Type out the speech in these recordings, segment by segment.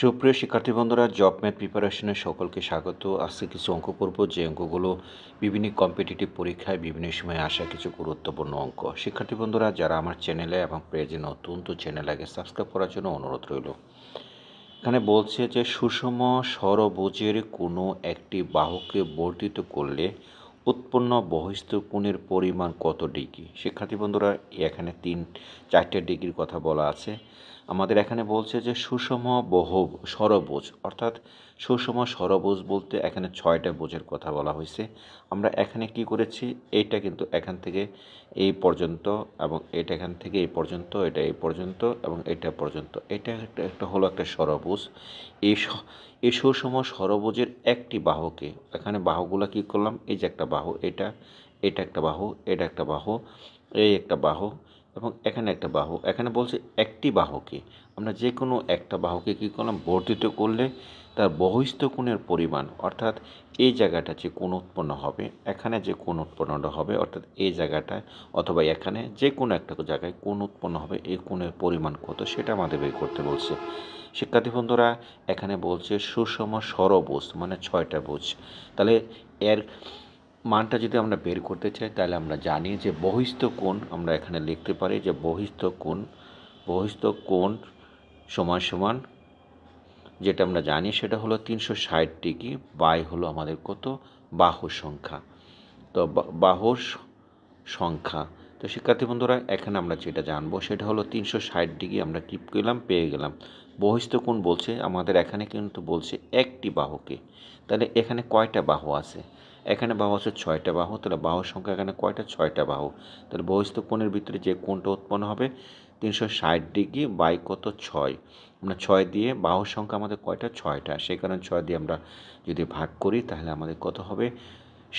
সুপ্রিয় শিক্ষার্থী বন্ধুরা, জব ম্যাথ প্রিপারেশনে সকলকে স্বাগত। আজকে কিছু অঙ্ক করব, যে অঙ্কগুলো বিভিন্ন কম্পিটিটিভ পরীক্ষায় বিভিন্ন সময় আসা কিছু গুরুত্বপূর্ণ অঙ্ক। শিক্ষার্থী বন্ধুরা, যারা আমার চ্যানেলে এবং পেজে নতুন, তো চ্যানেল আগে সাবস্ক্রাইব করার জন্য অনুরোধ রইল। এখানে বলছে যে সুষম ষড়ভুজের কোনো একটি বাহুকে বর্ধিত করলে উৎপন্ন বহিস্থ কোণের পরিমাণ কত ডিগ্রি। শিক্ষার্থী বন্ধুরা, এখানে 4টে ডিগ্রির কথা বলা আছে। আমাদের এখানে বলছে যে সুষম ষড়ভুজ, অর্থাৎ সুষম ষড়ভুজ বলতে এখানে 6টা ভুজের কথা বলা হয়েছে। আমরা এখানে কি করেছি, এইটা কিন্তু এখান থেকে এই পর্যন্ত, এবং এটা এখান থেকে এই পর্যন্ত, এটা এই পর্যন্ত এবং এটা পর্যন্ত, এটা একটা হলো একটা ষড়ভুজ। এই সুষম ষড়ভুজের একটি বাহুকে, এখানে বাহুগুলো কি করলাম, এই যে একটা বাহু, এটা একটা বাহু, এটা একটা বাহু, এই একটা বাহু এবং এখানে একটা বাহু। এখানে বলছে একটি বাহুকে, আমরা যে কোনো একটা বাহুকে কী করলাম, বর্ধিত করলে তার বহিস্থ কোণের পরিমাণ, অর্থাৎ এই জায়গাটা যে কোণ উৎপন্ন হবে, এখানে যে কোণ উৎপন্নটা হবে, অর্থাৎ এই জায়গাটায় অথবা এখানে যে কোনো একটা জায়গায় কোণ উৎপন্ন হবে, এই কোণের পরিমাণ কত সেটা আমাদের বের করতে বলছে। শিক্ষার্থী বন্ধুরা, এখানে বলছে সুষম ষড়ভুজ মানে 6টা ভুজ। তাহলে এর মানটা যদি আমরা বের করতে চাই, তাহলে আমরা জানি যে বহিস্থ কোণ, আমরা এখানে লিখতে পারি যে বহিস্থ কোণ সমান সমান, যেটা আমরা জানি সেটা হলো 360 ডিগ্রি বাই হলো আমাদের কত, বাহুর সংখ্যা। তো বাহুর সংখ্যা, তো শিক্ষার্থী বন্ধুরা, এখানে আমরা যেটা জানবো সেটা হলো 360 ডিগ্রি আমরা কি পেলাম, পেয়ে গেলাম। বহিস্থ কোণ বলছে আমাদের, এখানে কিন্তু বলছে একটি বাহুকে, তাহলে এখানে কয়টা বাহু আছে, এখানে বাহু আছে 6টা বাহু, তাহলে বাহুর সংখ্যা এখানে কয়টা, 6টা বাহু। তাহলে বহিস্থ কোণের ভিতরে যে কোণটা উৎপন্ন হবে 360 ডিগ্রি বাই কত, 6। আমরা 6 দিয়ে, বাহুর সংখ্যা আমাদের কয়টা, 6টা, সেই কারণে 6 দিয়ে আমরা যদি ভাগ করি তাহলে আমাদের কত হবে,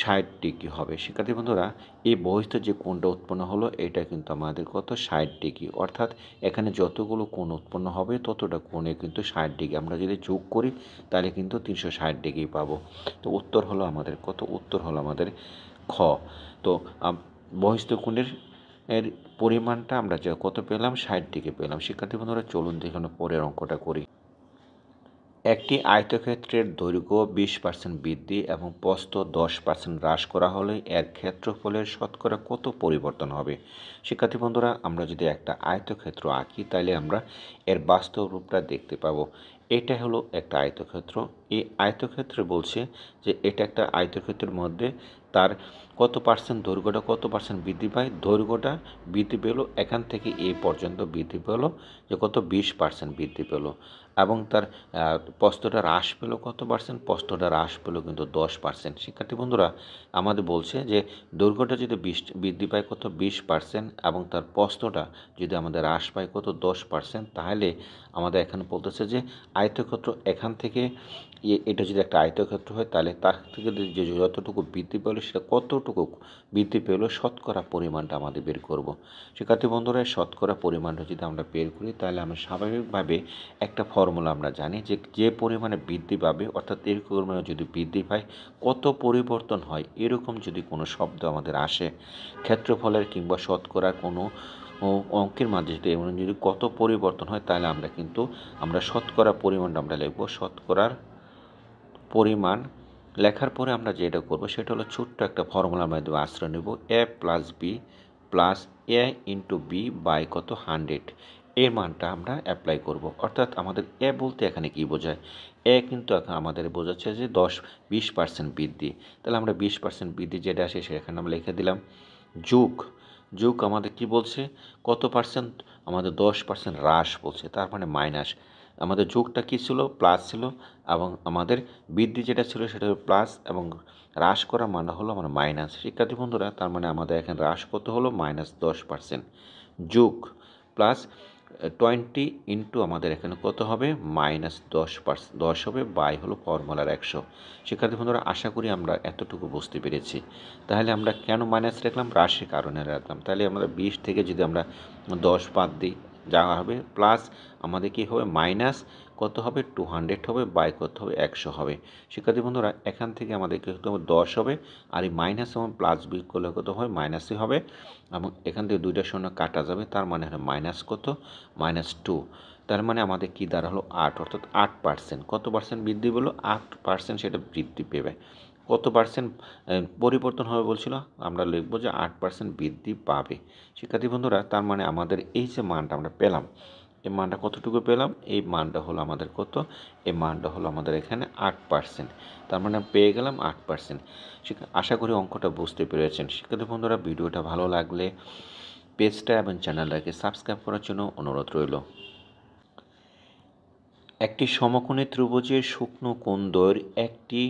60 ডিগ্রি হবে। শিক্ষার্থী বন্ধুরা, এই বহিস্থ যে কোণটা উৎপন্ন হলো এটা কিন্তু আমাদের কত, 60 ডিগ্রি, অর্থাৎ এখানে যতগুলো কোণ উৎপন্ন হবে ততটা কোণে কিন্তু 60 ডিগ্রি আমরা যদি যোগ করি তাহলে কিন্তু 360 ডিগ্রি পাবো। তো উত্তর হলো আমাদের কত, উত্তর হলো আমাদের খ। তো বহিস্থ কোণের পরিমাণটা আমরা যে কত পেলাম, 60 ডিগ্রি পেলাম। শিক্ষার্থী বন্ধুরা, চলুন দেখুন পরের অঙ্কটা করি। একটি আয়তক্ষেত্রের দৈর্ঘ্য 20% বৃদ্ধি এবং প্রস্থ 10% হ্রাস করা হলে এর ক্ষেত্রফলের শতকরা কত পরিবর্তন হবে। শিক্ষার্থী বন্ধুরা, আমরা যদি একটা আয়তক্ষেত্র আঁকি তাহলে আমরা এর বাস্তব রূপটা দেখতে পাবো। এটা হলো একটা আয়তক্ষেত্র। এই আয়তক্ষেত্রে বলছে যে এটা একটা আয়তক্ষেত্রের মধ্যে তার কত পার্সেন্ট দৈর্ঘ্যটা কত পার্সেন্ট বৃদ্ধি পায়, দৈর্ঘ্যটা বৃদ্ধি পেল এখান থেকে এই পর্যন্ত বৃদ্ধি পেল যে কত, 20% বৃদ্ধি পেল, এবং তার প্রস্থটা হ্রাস পেল কত পার্সেন্ট, প্রস্থটা হ্রাস পেল কিন্তু 10%। শিক্ষার্থী বন্ধুরা, আমাদের বলছে যে দৈর্ঘ্যটা যদি বৃদ্ধি পায় কত, 20%, এবং তার প্রস্থটা যদি আমাদের হ্রাস পায় কত, 10%, তাহলে আমাদের এখানে বলতেছে যে আয়তক্ষেত্র এখান থেকে, এটা যদি একটা আয়তক্ষেত্র হয় তাহলে তার থেকে যে যতটুকু বৃদ্ধি পেল সেটা কতটুকু বৃদ্ধি পেল, শতকরা পরিমাণটা আমাদের বের করব। শিক্ষার্থী বন্ধুরা, শতকরা পরিমাণটা যদি আমরা বের করি তাহলে আমরা স্বাভাবিকভাবে একটা ফর্মুলা আমরা জানি যে যে পরিমাণে বৃদ্ধি পাবে, অর্থাৎ এর পরিমাণে যদি বৃদ্ধি পায় কত পরিবর্তন হয়, এরকম যদি কোনো শব্দ আমাদের আসে ক্ষেত্রফলের কিংবা শতকরার কোনো অঙ্কের মাঝে যদি কত পরিবর্তন হয়, তাহলে আমরা শতকরা পরিমাণটা আমরা লিখব। শতকরার পরিমাণ লেখার পরে আমরা যেটা করব সেটা হলো ছোট্ট একটা ফর্মুলার মাধ্যমে আশ্রয় নেব, a plus B plus A into B by কত, 100। এর মানটা আমরা অ্যাপ্লাই করব। অর্থাৎ আমাদের এ বলতে এখানে কি বোঝায়, এ কিন্তু এখন আমাদের বোঝাচ্ছে যে 20% বৃদ্ধি। তাহলে আমরা 20% বৃদ্ধি যেটা আসে সেখানে আমরা লিখে দিলাম, যোগ আমাদের কি বলছে, কত পার্সেন্ট, আমাদের 10% হ্রাস বলছে, তার মানে মাইনাস। আমাদের যোগটা কী ছিল, প্লাস ছিল, এবং আমাদের বৃদ্ধি যেটা ছিল সেটা হলো প্লাস, এবং হ্রাস করা মানে হলো আমার মাইনাস। শিক্ষার্থী বন্ধুরা, তার মানে আমাদের এখানে হ্রাস কত হলো, -10%, যোগ প্লাস 20 ইন্টু আমাদের এখানে কত হবে, -10%, 10 হবে, বাই হলো ফর্মুলার 100। শিক্ষার্থী বন্ধুরা, আশা করি আমরা এতটুকু বুঝতে পেরেছি। তাহলে আমরা কেন মাইনাস রাখলাম, রাশির কারণে রাখলাম। তাহলে আমরা 20 থেকে যদি আমরা 10 বাদ দিই যা হবে, প্লাস আমাদের কি হবে, মাইনাস কত হবে, 200 হবে, বাই কত হবে, 100 হবে। শিক্ষার্থী বন্ধুরা, এখান থেকে আমাদের কত হবে, 10 হবে, আর এই মাইনাস এবং প্লাস বিয়োগ করলে কত হয়, মাইনাসই হবে, এবং এখান থেকে 2টা শূন্য কাটা যাবে, তার মানে হলো মাইনাস কত, -2। তার মানে আমাদের কী দাঁড়ালো 8, অর্থাৎ 8%। কত পার্সেন্ট বৃদ্ধি পেলো? 8% সেটা বৃদ্ধি পেবে। কত পার্সেন্ট পরিবর্তন হবে বলছিল? আমরা লিখব যে 8% বৃদ্ধি পাবে। শিক্ষার্থী বন্ধুরা, তার মানে আমাদের এই যে মানটা আমরা পেলাম, এই মানটা কতটুকু পেলাম? এই মানটা হলো আমাদের কত? এই মানটা হলো আমাদের এখানে 8%। তার মানে পেয়ে গেলাম 8%। আশা করি অঙ্কটা বুঝতে পেরেছেন। শিক্ষার্থী বন্ধুরা, ভিডিওটা ভালো লাগলে পেজটা এবং চ্যানেলটাকে সাবস্ক্রাইব করার জন্য অনুরোধ রইল। একটি সমকোণী ত্রিভুজের শুকনো কোণ দৈর্ঘ্য একটি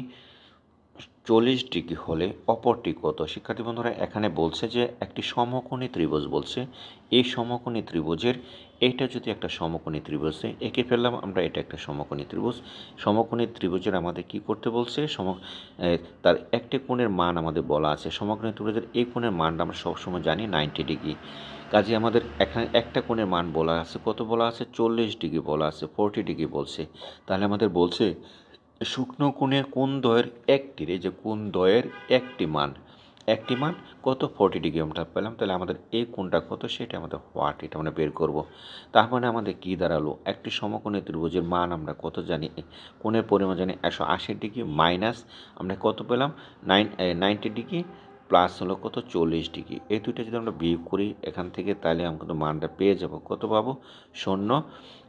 40 ডিগ্রি হলে অপরটি কত? শিক্ষার্থী বন্ধুরা, এখানে বলছে যে একটি সমকোণী ত্রিভুজ বলছে। এই সমকোণী ত্রিভুজের এইটা যদি একটা সমকোণী ত্রিভুজ, এঁকে ফেললাম আমরা, এটা একটা সমকোণী ত্রিভুজ। সমকোণী ত্রিভুজের আমাদের কি করতে বলছে? তার একটি কোণের মান আমাদের বলা আছে। সমকোণী ত্রিভুজের এই কোণের মানটা আমরা সবসময় জানি 90 ডিগ্রি। কাজে আমাদের এখানে একটা কোণের মান বলা আছে, কত বলা আছে? 40 ডিগ্রি বলা আছে, 40 ডিগ্রি বলছে। তাহলে আমাদের বলছে শুকনো কোণের কোণ দ্বয়ের একটির, এই যে কোণ দ্বয়ের একটি মান কত? 40 ডিগ্রি আমরা পেলাম। তাহলে আমাদের এই কোণটা কত সেটা আমাদের হোয়াট, এটা আমরা বের করব। তার মানে আমাদের কী দাঁড়ালো? একটি সমকোণী ত্রিভুজের মান আমরা কত জানি? কোণের পরিমাণ জানি 180 ডিগ্রি, মাইনাস আমরা কত পেলাম? 90 ডিগ্রি, প্লাস হলো কত? 40 ডিগ্রি। এই দুইটা যদি আমরা বিয়োগ করি এখান থেকে, তাহলে আমরা কিন্তু মানটা পেয়ে যাব। কত পাবো? 0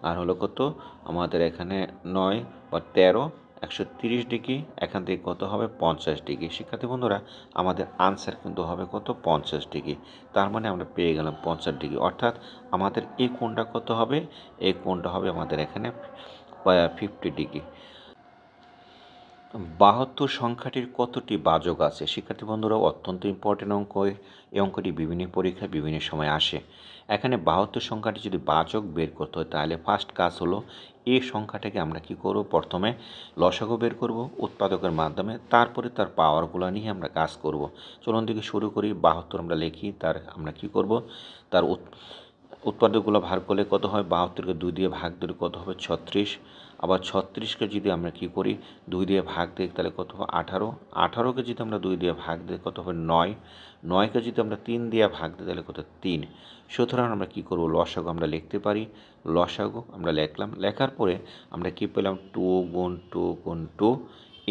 আর হলো কত আমাদের এখানে 9 বা 13, 130 ডিগ্রি। এখান থেকে কত হবে? 50 ডিগ্রি। শিক্ষার্থী বন্ধুরা, আমাদের আনসার কিন্তু হবে কত? 50 ডিগ্রি। তার মানে আমরা পেয়ে গেলাম 50 ডিগ্রি। অর্থাৎ আমাদের এই কোণটা কত হবে? এই কোণটা হবে আমাদের এখানে 50 ডিগ্রি। 72 সংখ্যাটির কতটি বাচক আছে? শিক্ষার্থী বন্ধুরা, অত্যন্ত ইম্পর্টেন্ট অঙ্ক। এই অঙ্কটি বিভিন্ন পরীক্ষায় বিভিন্ন সময় আসে। এখানে 72 সংখ্যাটি যদি বাচক বের করতে হয়, তাহলে ফার্স্ট কাজ হলো এই সংখ্যাটাকে আমরা কি করব? প্রথমে লসাগু বের করব উৎপাদকের মাধ্যমে, তারপরে তার পাওয়ারগুলো নিয়ে আমরা কাজ করব। চলুন দিকে শুরু করি। 72 আমরা লিখি, তার আমরা কি করব? তার উৎপাদকগুলো ভাগ করলে কত হয়? 72কে 2 দিয়ে ভাগ দিলে কত হবে? 36। আবার 36কে যদি আমরা কি করি? 2 দিয়ে ভাগ দিই, তাহলে কত হবে? 18। 18কে যদি আমরা 2 দিয়ে ভাগ দিই, কত হবে? 9। 9কে যদি আমরা 3 দিয়ে ভাগ দিই, তাহলে কত? 3। সুতরাং আমরা কি করব? লসাগু আমরা লিখতে পারি। লসাগু আমরা লিখলাম। লেখার পরে আমরা কি পেলাম? 2 গুণ 2 গুণ 2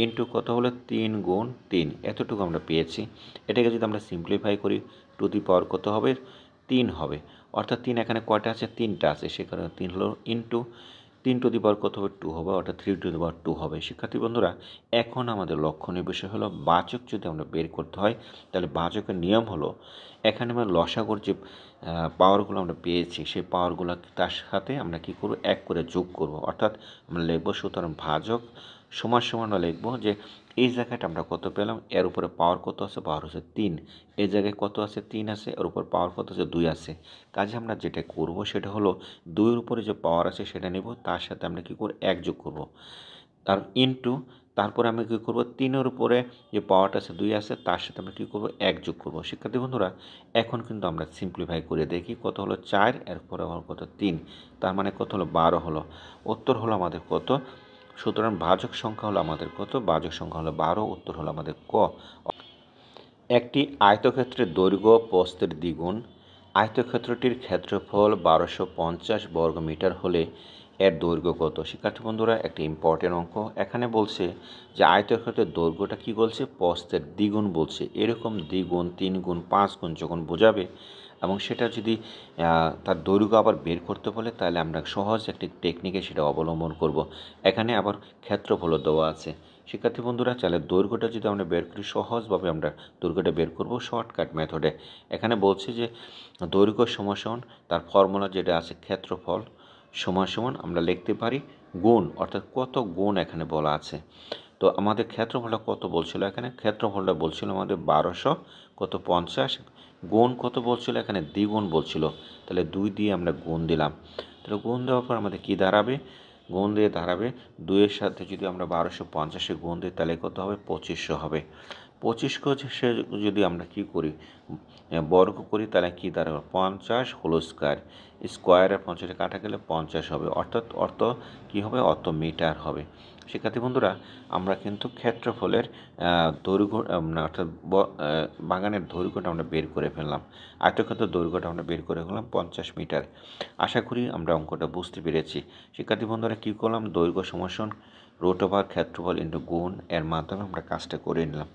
ইন্টু কত হলো? 3 গুণ 3। এতটুকু আমরা পেয়েছি। এটাকে যদি আমরা সিম্পলিফাই করি, টু দি পাওয়ার কত হবে? 3 হবে। অর্থাৎ 3 এখানে কয়টা আছে? 3টা আছে, সে কারণে 3 হলো ইন্টু 3 টু দি পাওয়ার কত হবে? 2 হবে, অর্থাৎ 3 টু দি পাওয়ার 2 হবে। শিক্ষার্থী বন্ধুরা, এখন আমাদের লক্ষণীয় বিষয় হলো বাচক যদি আমরা বের করতে হয়, তাহলে বাচকের নিয়ম হলো এখানে আমরা লসাগুর যে পাওয়ারগুলো আমরা পেয়েছি, সেই পাওয়ারগুলো তার সাথে আমরা কী করব? 1 করে যোগ করব। অর্থাৎ আমরা লিখব, সুতরাং ভাজক সমান সমান লিখব যে এই জায়গাটা আমরা কত পেলাম? এর উপরে পাওয়ার কত আছে? পাওয়ার হচ্ছে 3। এই জায়গায় কত আছে? 3 আছে। এর উপর পাওয়ার কত আছে? 2 আছে। কাজে আমরা যেটা করব সেটা হলো 2 এর উপরে যে পাওয়ার আছে সেটা নেব, তার সাথে আমরা কী করব? 1 যোগ করব। তার ইনটু, তারপরে আমরা কী করব? 3 এর উপরে যে পাওয়ারটা আছে 2 আছে, তার সাথে আমরা কী করব? 1 যোগ করব। শিক্ষার্থী বন্ধুরা, এখন কিন্তু আমরা সিম্পলিফাই করে দেখি। কত হলো? 4, এরপরে হলো কত? 3। তার মানে কত হলো? 12 হলো। উত্তর হলো আমাদের কত? সুতরাং ভাজক সংখ্যা হলো আমাদের কত? ভাজক সংখ্যা হলো 12। উত্তর হলো আমাদের ক। একটি আয়তক্ষেত্রের দৈর্ঘ্য প্রস্থের দ্বিগুণ। আয়তক্ষেত্রটির ক্ষেত্রফল 1250 বর্গমিটার হলে এর দৈর্ঘ্য কত? শিক্ষার্থী বন্ধুরা, একটি ইম্পর্টেন্ট অঙ্ক। এখানে বলছে যে আয়তক্ষেত্রের দৈর্ঘ্যটা কী বলছে? প্রস্থের দ্বিগুণ বলছে। এরকম দ্বিগুণ, 3 গুণ, 5 গুণ যখন বোঝাবে এবং সেটা যদি তার দৈর্ঘ্য আবার বের করতে বলে, তাহলে আমরা সহজ একটি টেকনিকে সেটা অবলম্বন করব। এখানে আবার ক্ষেত্রফলও দেওয়া আছে। শিক্ষার্থী বন্ধুরা, তাহলে দৈর্ঘ্যটা যদি আমরা বের করি, সহজভাবে আমরা দৈর্ঘ্যটা বের করব শর্টকাট মেথডে। এখানে বলছে যে দৈর্ঘ্য সমান তার ফর্মুলা যেটা আছে ক্ষেত্রফল সমান আমরা লিখতে পারি গুণ, অর্থাৎ কত গুণ এখানে বলা আছে। তো আমাদের ক্ষেত্রফলটা কত বলছিল? এখানে ক্ষেত্রফলটা বলছিল আমাদের 1250 গুণ কত বলছিল? এখানে দ্বিগুণ বলছিল। তাহলে 2 দিয়ে আমরা গুণ দিলাম। তাহলে গুণ দেওয়ার পর আমাদের কী দাঁড়াবে? গুণ দিয়ে দাঁড়াবে 2 এর সাথে যদি আমরা 1250-এ গুণ দিই, তাহলে কত হবে? 2500 হবে। 25কে সে যদি আমরা কী করি বর্গ করি তাহলে কী দাঁড়াবে 50 হোল স্কোয়ার, স্কোয়ারে 50 কাটা গেলে 50 হবে, অর্থাৎ কী হবে অত মিটার হবে। শিক্ষার্থী বন্ধুরা, আমরা কিন্তু ক্ষেত্রফলের দৈর্ঘ্য অর্থাৎ বাগানের দৈর্ঘ্যটা আমরা বের করে ফেললাম, আয়তক্ষেত্রের দৈর্ঘ্যটা আমরা বের করে ফেললাম 50 মিটার। আশা করি আমরা অঙ্কটা বুঝতে পেরেছি। শিক্ষার্থী বন্ধুরা, কী করলাম, দৈর্ঘ্য সমান রুট ওভার ক্ষেত্রফল ইন্টু গুণ এর মাধ্যমে আমরা কাজটা করে নিলাম।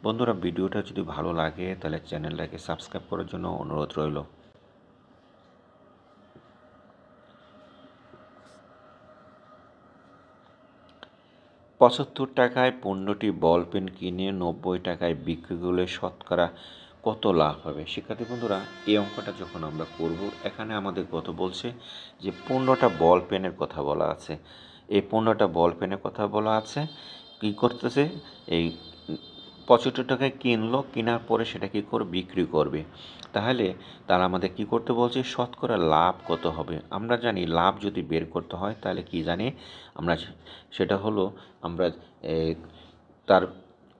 বন্ধুরা, ভিডিওটা যদি ভালো লাগে তাহলে চ্যানেলটাকে সাবস্ক্রাইব করার জন্য অনুরোধ রইল। টাকায় 15টি বল পেন কিনে 90 টাকায় বিক্রি করলে শতকরা কত লাভ হবে? শিক্ষার্থী বন্ধুরা, এই অঙ্কটা যখন আমরা করব, এখানে আমাদের কত বলছে যে 15টা বল পেনের কথা বলা আছে। এই 15টা বল পেনের কথা বলা আছে, কী করতেছে, এই 75 টাকায় কিনলো, কেনার পরে সেটা কী করে বিক্রি করবে। তাহলে তারা আমাদের কী করতে বলছে, শতকরা লাভ কত হবে। আমরা জানি লাভ যদি বের করতে হয় তাহলে কি জানি আমরা, সেটা হলো আমরা তার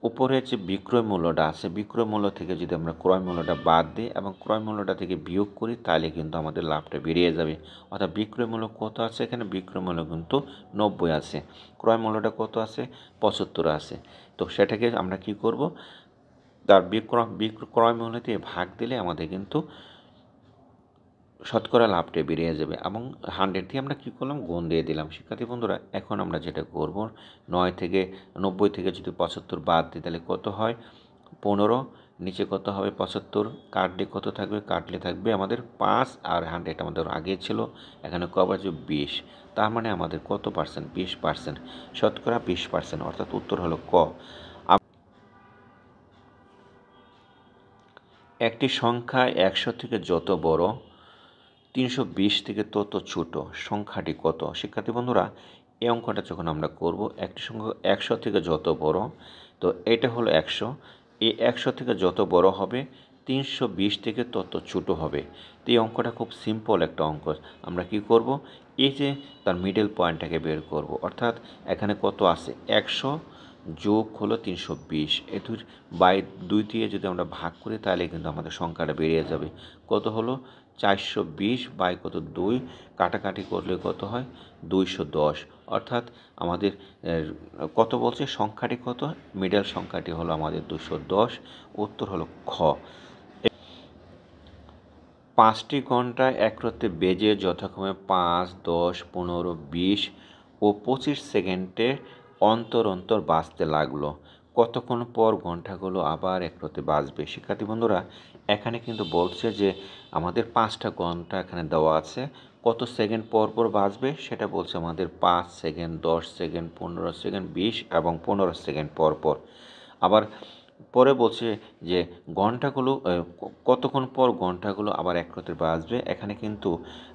উপরে যে বিক্রয় মূল্যটা আছে, বিক্রয় মূল্য থেকে যদি আমরা ক্রয় মূল্যটা বাদ দিই এবং ক্রয় মূল্যটা থেকে বিয়োগ করি তাহলে কিন্তু আমাদের লাভটা বেরিয়ে যাবে। অর্থাৎ বিক্রয় মূল্য কত আছে, এখানে বিক্রয় মূল্য কিন্তু 90 আছে, ক্রয় মূল্যটা কত আছে, 75 আছে। তো সেটাকে আমরা কি করব, তার ক্রয় মূল্য দিয়ে ভাগ দিলে আমাদের কিন্তু শতকরা লাভটা বেরিয়ে যাবে এবং 100 দিয়ে আমরা কী করলাম, গুণ দিয়ে দিলাম। শিক্ষার্থী বন্ধুরা, এখন আমরা যেটা করব, 90 থেকে যদি 75 বাদ দিই তাহলে কত হয়, 15, নিচে কত হবে 75, কাটলে কত থাকবে, কাটলে থাকবে আমাদের 5 আর 100 আমাদের আগে ছিল, এখানে কবার যে 20, তার মানে আমাদের কত পার্সেন্ট, 20%, শতকরা 20%, অর্থাৎ উত্তর হলো ক। একটি সংখ্যা 100 থেকে যত বড় 320 থেকে তত ছোট, সংখ্যাটি কত? শিক্ষার্থী বন্ধুরা, এই অঙ্কটা যখন আমরা করব, একটি সংখ্যা 100 থেকে যত বড়, তো এটা হলো 100, এই 100 থেকে যত বড় হবে 320 থেকে তত ছোট হবে। তো এই অঙ্কটা খুব সিম্পল একটা অঙ্ক। আমরা কি করব, এই যে তার মিডল পয়েন্টটাকে বের করব, অর্থাৎ এখানে কত আছে, 100 যোগ হলো 320, এ 2 দিয়ে যদি আমরা ভাগ করি তাহলে কিন্তু আমাদের সংখ্যাটা বেরিয়ে যাবে। কত হলো, 420 বাই কত 2, কাটাকাটি করলে কত হয়, 210, অর্থাৎ আমাদের কত বলছে, সংখ্যাটি কত, মিডল সংখ্যাটি হলো আমাদের 210, উত্তর হলো খ। 5টি ঘন্টা একরত্তে বেজে যথাক্রমে 5, 10, 15, 20 ও 25 সেকেন্ডে অন্তর অন্তর বাজতে লাগলো, কতক্ষণ পর ঘন্টাগুলো আবার একরত্তে বাজবে? শিক্ষার্থী বন্ধুরা, এখানে কিন্তু বলছে যে আমাদের 5টা ঘন্টা এখানে দেওয়া আছে, কত সেকেন্ড পর পর বাজবে সেটা বলছে আমাদের 5 সেকেন্ড, 10 সেকেন্ড, 15 সেকেন্ড, 20 এবং 15 সেকেন্ড পর পর। আবার পরে বলছে যে ঘন্টাগুলো কতক্ষণ পর ঘন্টাগুলো আবার একরত্তে বাজবে।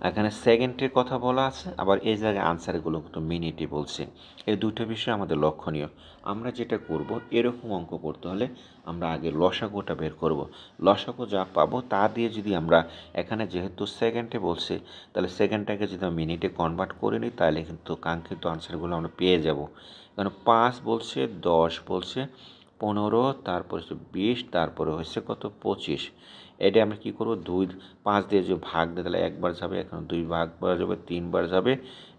এখানে সেকেন্ডের কথা বলা আছে, আবার এই জায়গায় আনসারগুলো কিন্তু মিনিটে বলছে। এই দুটো বিষয় আমাদের লক্ষণীয়। আমরা যেটা করব, এরকম অঙ্ক করতে হলে আমরা আগে লসাগুটা বের করব। লসাগু যা পাবো তা দিয়ে যদি আমরা, এখানে যেহেতু সেকেন্ডে বলছে তাহলে সেকেন্ডটাকে যদি আমরা মিনিটে কনভার্ট করে নিই তাহলে কিন্তু কাঙ্ক্ষিত আনসারগুলো আমরা পেয়ে যাব। কারণ 5 বলছে, 10 বলছে, 15, তারপর হচ্ছে 20, তারপরে হচ্ছে কত 25। এটা আমরা কী করবো, 5 দিয়ে যে ভাগ দেয় তাহলে একবার যাবে, এখানে 2 বার যাবে, 3 বার যাবে,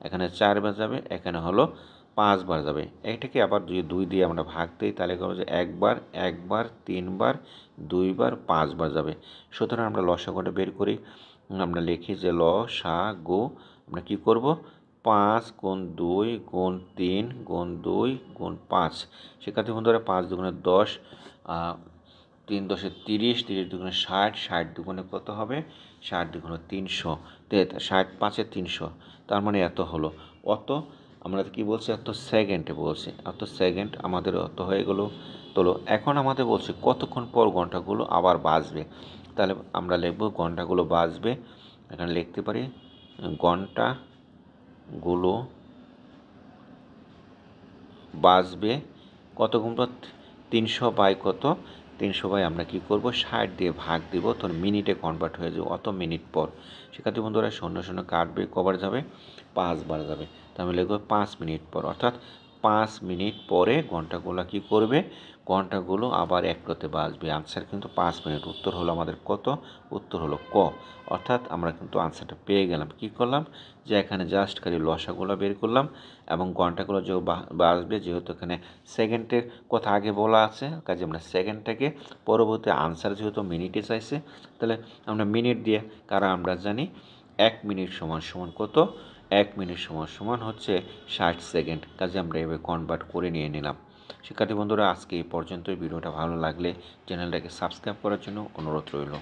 এখানে 4 বার যাবে, এখানে হলো 5 বার যাবে। এটাকে আবার যদি 2 দিয়ে আমরা ভাগ দিই তাহলে করবো যে একবার, 3 বার, 2 বার, 5 বার যাবে। সুতরাং আমরা লসাগুটা বের করি, আমরা লিখি যে লসাগু, আমরা কী করব, 5 গুণ 2 গুণ 3 গুণ 2 গুণ 5। শিক্ষার্থী বন্ধুরা, 5 দুগুণে 10, 3 10 30, 30 দুগুণে 60, 60 দুগুণে কত হবে, 60 দুগুণে 300, 60 5 300, তার মানে এত হলো। অত আমরা কি বলছি, এত সেকেন্ডে বলছি, এত সেকেন্ড আমাদের অত হয়ে গেল। তোলো, এখন আমাদের বলছে কতক্ষণ পর ঘন্টাগুলো আবার বাজবে। তাহলে আমরা লিখব ঘন্টাগুলো বাজবে, এখানে লিখতে পারি ঘন্টাগুলো বাজবে কতক্ষণ পর, 300 বাই কত, 300 বাই আমরা কী করব, 60 দিয়ে ভাগ দিব, তখন মিনিটে কনভার্ট হয়ে যাবে, অত মিনিট পর। শিক্ষার্থী বন্ধুরা, 0 0 কাটবে, কবার যাবে, 5 বার যাবে, তো আমি লিখব 5 মিনিট পর, অর্থাৎ 5 মিনিট পরে ঘন্টাগুলো কী করবে, ঘন্টাগুলো আবার একটাতে বাজবে। আনসার কিন্তু 5 মিনিট। উত্তর হলো আমাদের কত? উত্তর হলো ক। অর্থাৎ আমরা কিন্তু আনসারটা পেয়ে গেলাম। কী করলাম, যে এখানে জাস্ট খালি লসাগুলো বের করলাম এবং ঘন্টাগুলো যে বাজবে, যেহেতু এখানে সেকেন্ডের কথা আগে বলা আছে, কাজে আমরা সেকেন্ডটাকে পরবর্তী আনসার যেহেতু মিনিটে চাইছে, তাহলে আমরা মিনিট দিয়ে, কারণ আমরা জানি 1 মিনিট সমান সমান কত, 1 মিনিট সমান সমান হচ্ছে 60 সেকেন্ড। কাজে আমরা এভাবে কনভার্ট করে নিয়ে নিলাম। শিক্ষার্থী বন্ধুরা, আজকে এই পর্যন্তই। ভিডিওটা ভালো লাগলে চ্যানেলটাকে সাবস্ক্রাইব করার জন্য অনুরোধ রইল।